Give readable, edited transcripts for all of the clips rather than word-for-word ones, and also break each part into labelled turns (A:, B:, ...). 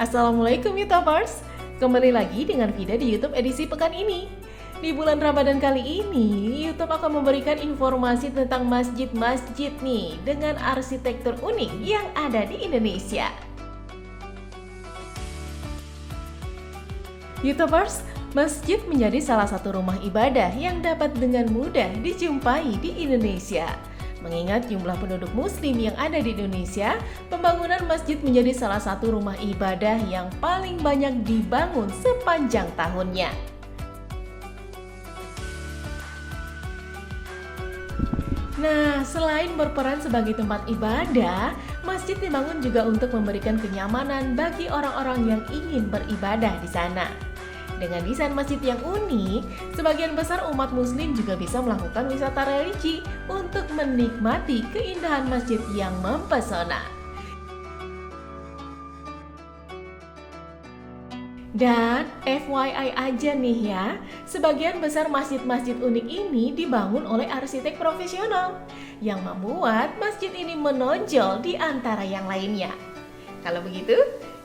A: Assalamualaikum YouTubers, kembali lagi dengan video di YouTube edisi pekan ini. Di bulan Ramadan kali ini, YouTube akan memberikan informasi tentang masjid-masjid nih dengan arsitektur unik yang ada di Indonesia. YouTubers, masjid menjadi salah satu rumah ibadah yang dapat dengan mudah dijumpai di Indonesia. Mengingat jumlah penduduk muslim yang ada di Indonesia, pembangunan masjid menjadi salah satu rumah ibadah yang paling banyak dibangun sepanjang tahunnya. Nah, selain berperan sebagai tempat ibadah, masjid dibangun juga untuk memberikan kenyamanan bagi orang-orang yang ingin beribadah di sana. Dengan desain masjid yang unik, sebagian besar umat muslim juga bisa melakukan wisata religi untuk menikmati keindahan masjid yang mempesona. Dan FYI aja nih ya, sebagian besar masjid-masjid unik ini dibangun oleh arsitek profesional yang membuat masjid ini menonjol di antara yang lainnya. Kalau begitu,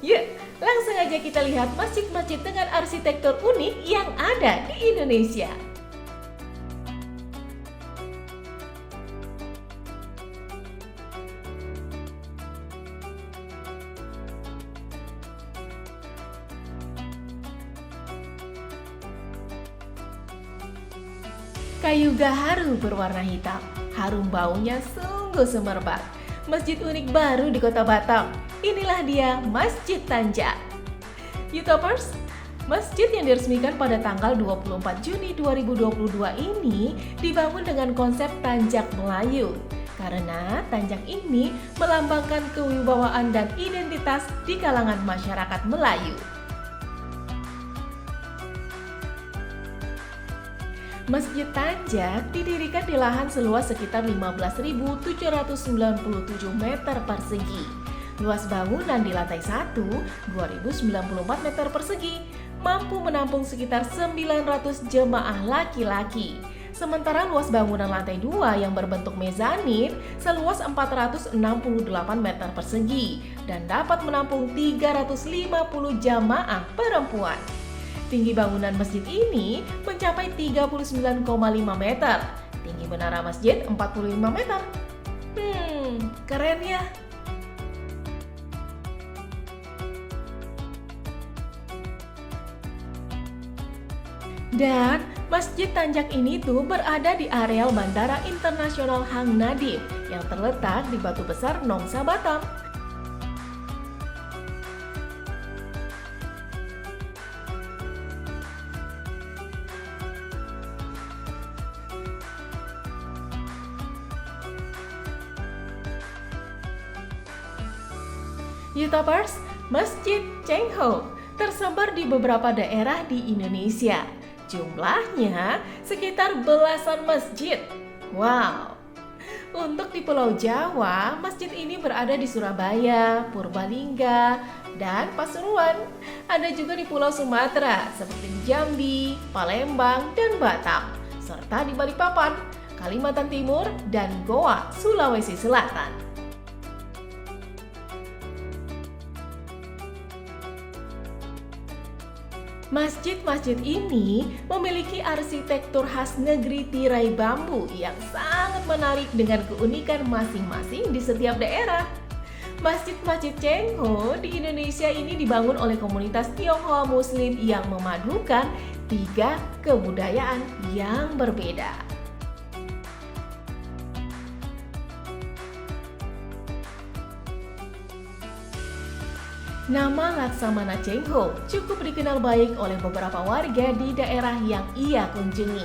A: yuk langsung aja kita lihat masjid-masjid dengan arsitektur unik yang ada di Indonesia. Kayu gaharu berwarna hitam, harum baunya sungguh semerbak. Masjid unik baru di Kota Batam. Inilah dia Masjid Tanjak. YouTubers, masjid yang diresmikan pada tanggal 24 Juni 2022 ini dibangun dengan konsep Tanjak Melayu. Karena Tanjak ini melambangkan kewibawaan dan identitas di kalangan masyarakat Melayu. Masjid Tanjak didirikan di lahan seluas sekitar 15.797 meter persegi. Luas bangunan di lantai 1, 2.094 meter persegi, mampu menampung sekitar 900 jemaah laki-laki. Sementara luas bangunan lantai 2 yang berbentuk mezanin seluas 468 meter persegi dan dapat menampung 350 jamaah perempuan. Tinggi bangunan masjid ini mencapai 39,5 meter. Tinggi menara masjid 45 meter. Keren ya. Dan Masjid Tanjak ini tuh berada di areal Bandara Internasional Hang Nadiem yang terletak di Batu Besar, Nongsa, Batam. YouTubers, Masjid Cheng Ho tersebar di beberapa daerah di Indonesia. Jumlahnya sekitar belasan masjid. Wow! Untuk di Pulau Jawa, masjid ini berada di Surabaya, Purbalingga, dan Pasuruan. Ada juga di Pulau Sumatera seperti di Jambi, Palembang, dan Batam, serta di Balikpapan, Kalimantan Timur, dan Goa, Sulawesi Selatan. Masjid-masjid ini memiliki arsitektur khas negeri tirai bambu yang sangat menarik dengan keunikan masing-masing di setiap daerah. Masjid-masjid Cheng Ho di Indonesia ini dibangun oleh komunitas Tionghoa Muslim yang memadukan 3 kebudayaan yang berbeda. Nama Laksamana Cheng Ho cukup dikenal baik oleh beberapa warga di daerah yang ia kunjungi.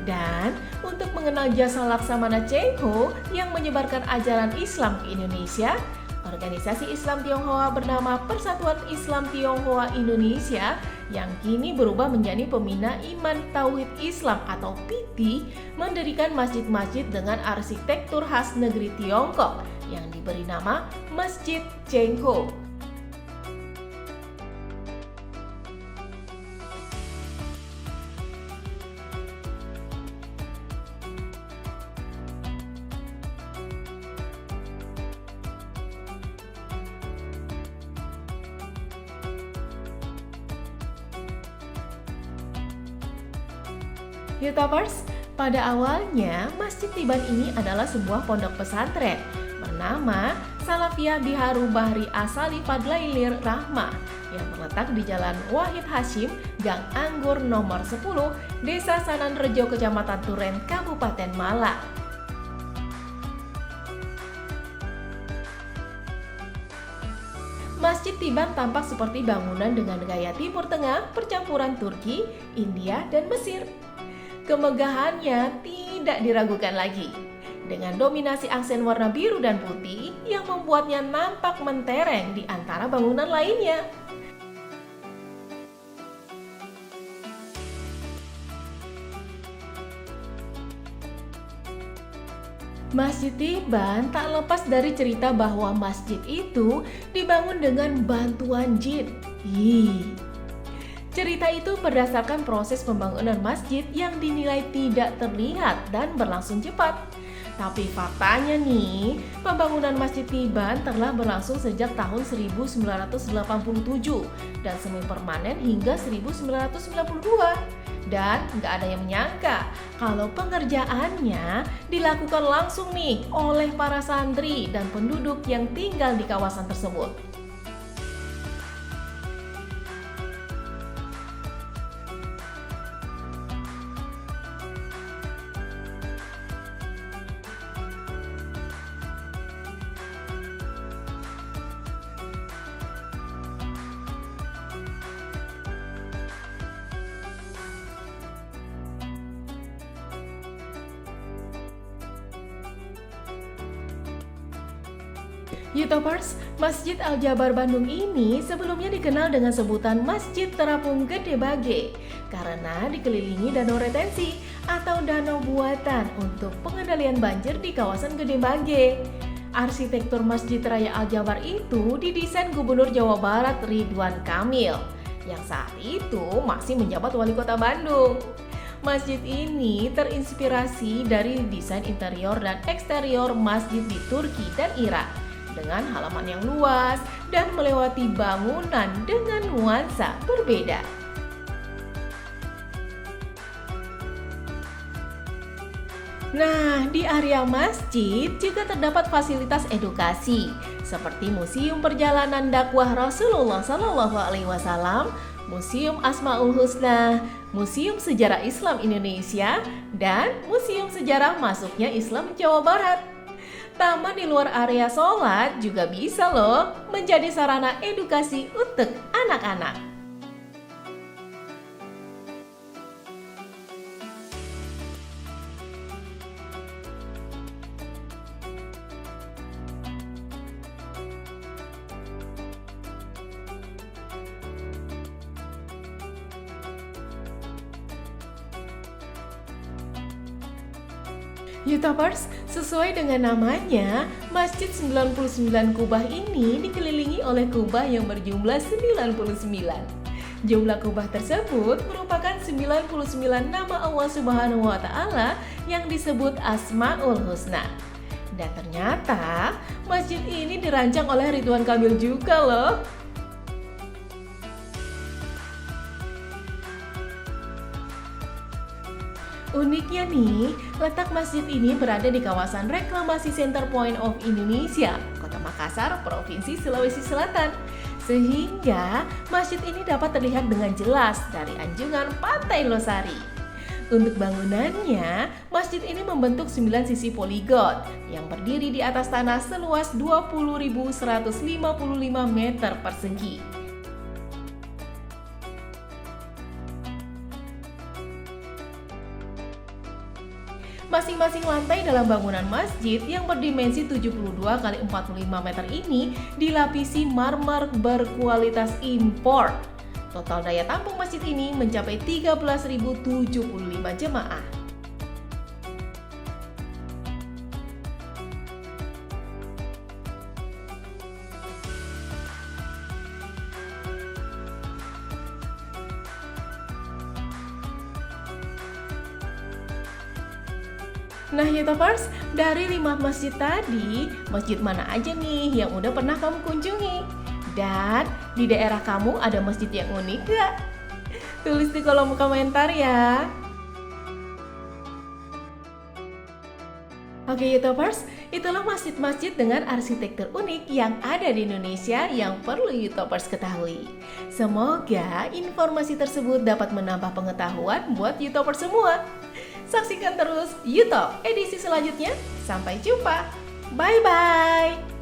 A: Dan untuk mengenal jasa Laksamana Cheng Ho yang menyebarkan ajaran Islam ke Indonesia, organisasi Islam Tionghoa bernama Persatuan Islam Tionghoa Indonesia yang kini berubah menjadi Pembina Iman Tauhid Islam atau PITI mendirikan masjid-masjid dengan arsitektur khas negeri Tiongkok yang diberi nama Masjid Cheng Ho. Youtubers, pada awalnya Masjid Tiban ini adalah sebuah pondok pesantren bernama Salafiyah Biharu Bahri Asali Fadlailir Rahmah yang terletak di Jalan Wahid Hashim, Gang Anggur nomor 10, Desa Sananrejo, Kecamatan Turen, Kabupaten Malang. Masjid Tiban tampak seperti bangunan dengan gaya Timur Tengah percampuran Turki, India, dan Mesir. Kemegahannya tidak diragukan lagi, dengan dominasi aksen warna biru dan putih yang membuatnya nampak mentereng di antara bangunan lainnya. Masjid Tiban tak lepas dari cerita bahwa masjid itu dibangun dengan bantuan jin. Cerita itu berdasarkan proses pembangunan masjid yang dinilai tidak terlihat dan berlangsung cepat. Tapi faktanya nih, pembangunan Masjid Tiban telah berlangsung sejak tahun 1987 dan semi permanen hingga 1992. Dan nggak ada yang menyangka kalau pengerjaannya dilakukan langsung nih oleh para santri dan penduduk yang tinggal di kawasan tersebut. Youtubers, Masjid Al-Jabar Bandung ini sebelumnya dikenal dengan sebutan Masjid Terapung Gede Bage karena dikelilingi danau retensi atau danau buatan untuk pengendalian banjir di kawasan Gede Bage. Arsitektur Masjid Raya Al-Jabar itu didesain Gubernur Jawa Barat Ridwan Kamil yang saat itu masih menjabat Wali Kota Bandung. Masjid ini terinspirasi dari desain interior dan eksterior masjid di Turki dan Irak dengan halaman yang luas dan melewati bangunan dengan nuansa berbeda. Nah, di area masjid juga terdapat fasilitas edukasi seperti Museum Perjalanan Dakwah Rasulullah SAW, Museum Asmaul Husna, Museum Sejarah Islam Indonesia, dan Museum Sejarah Masuknya Islam Jawa Barat. Taman di luar area sholat juga bisa loh menjadi sarana edukasi untuk anak-anak. Youtubers, sesuai dengan namanya, Masjid 99 Kubah ini dikelilingi oleh kubah yang berjumlah 99. Jumlah kubah tersebut merupakan 99 nama Allah Subhanahu wa Ta'ala yang disebut Asmaul Husna. Dan ternyata masjid ini dirancang oleh Ridwan Kamil juga loh. Uniknya nih, letak masjid ini berada di kawasan reklamasi Center Point of Indonesia, Kota Makassar, Provinsi Sulawesi Selatan. Sehingga masjid ini dapat terlihat dengan jelas dari anjungan Pantai Losari. Untuk bangunannya, masjid ini membentuk 9 sisi poligon yang berdiri di atas tanah seluas 20.155 meter persegi. Masing-masing lantai dalam bangunan masjid yang berdimensi 72 x 45 meter ini dilapisi marmer berkualitas impor. Total daya tampung masjid ini mencapai 13.075 jemaah. Nah Youtubers, dari 5 masjid tadi, masjid mana aja nih yang udah pernah kamu kunjungi? Dan di daerah kamu ada masjid yang unik gak? Tulis di kolom komentar ya. Oke YouTubers, itulah masjid-masjid dengan arsitektur unik yang ada di Indonesia yang perlu YouTubers ketahui. Semoga informasi tersebut dapat menambah pengetahuan buat YouTubers semua. Saksikan terus YouTube edisi selanjutnya. Sampai jumpa. Bye-bye.